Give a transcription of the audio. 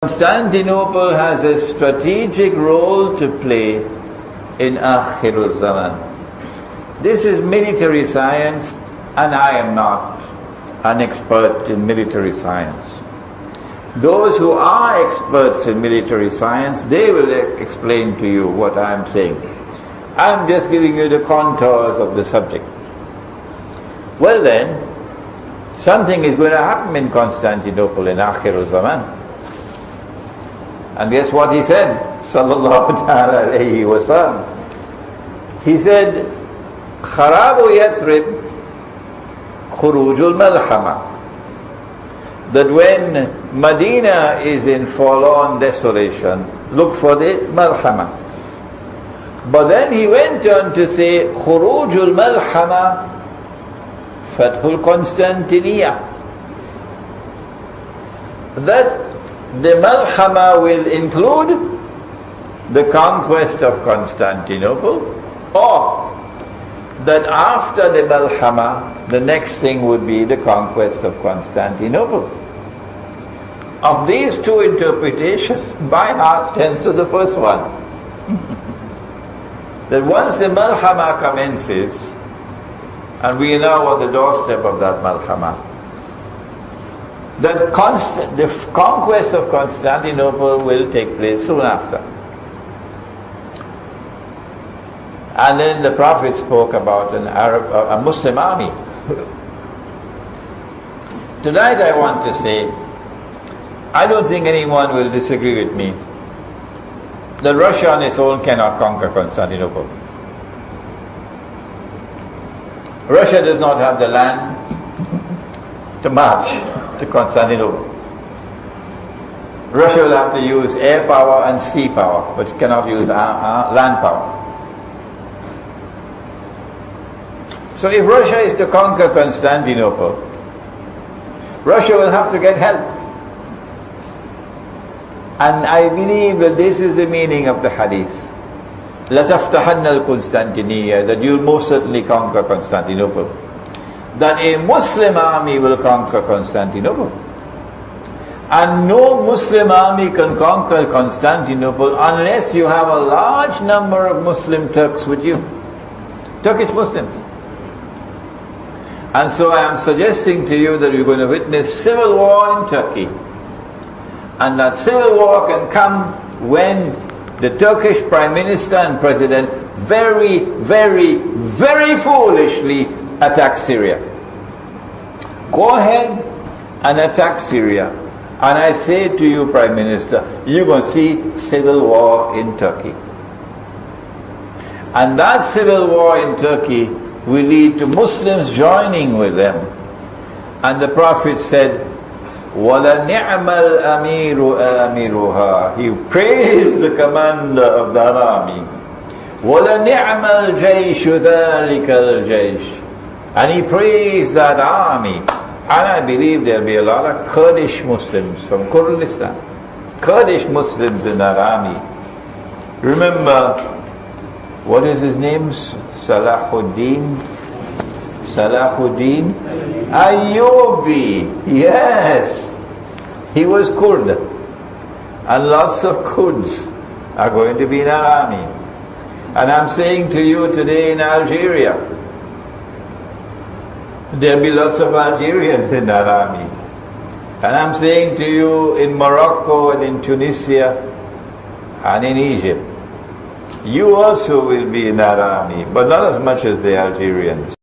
Constantinople has a strategic role to play in Akhirul Zaman. This is military science, and I am not an expert in military science. Those who are experts in military science, they will explain to you what I am saying. I am just giving you the contours of the subject. Well then, something is going to happen in Constantinople in Akhirul Zaman. And guess what he said? Sallallahu alayhi wa sallam. He said, Kharabu Yathrib Khurujul Malhama. That when Medina is in forlorn desolation, look for the Malhama. But then he went on to say, Khurujul Malhama Fathul Constantiniya. That the Malhama will include the conquest of Constantinople, or that after the Malhama, the next thing would be the conquest of Constantinople. Of these two interpretations, by heart tends to the first one. That once the Malhama commences, and we are now on the doorstep of that Malhama, the conquest of Constantinople will take place soon after. And then the Prophet spoke about a Muslim army. Tonight I want to say, I don't think anyone will disagree with me that Russia on its own cannot conquer Constantinople. Russia does not have the land to march to Constantinople. Russia will have to use air power and sea power, but cannot use land power. So if Russia is to conquer Constantinople, Russia will have to get help. And I believe that this is the meaning of the hadith. لَتَفْتَحَنَّ الْقُنْسْتَنْتِنِيَّةَ, that you will most certainly conquer Constantinople. That a Muslim army will conquer Constantinople. And no Muslim army can conquer Constantinople unless you have a large number of Muslim Turks with you. Turkish Muslims. And so I am suggesting to you that you're going to witness civil war in Turkey. And that civil war can come when the Turkish Prime Minister and President very, very, very foolishly attack Syria. Go ahead and attack Syria. And I say to you, Prime Minister, you're going to see civil war in Turkey. And that civil war in Turkey will lead to Muslims joining with them. And the Prophet said, وَلَنِعْمَ الْأَمِيرُ آمِرُهَا. He praised the commander of that army. وَلَنِعْمَ الْجَيْشُ ذَلِكَ الْجَيْشُ. And he praised that army. And I believe there'll be a lot of Kurdish Muslims from Kurdistan. Kurdish Muslims in that army. Remember, what is his name? Salahuddin Ayyubi. Yes, he was Kurd. And lots of Kurds are going to be in our army. And I'm saying to you today in Algeria, there'll be lots of Algerians in that army. And I'm saying to you in Morocco and in Tunisia and in Egypt, you also will be in that army, but not as much as the Algerians.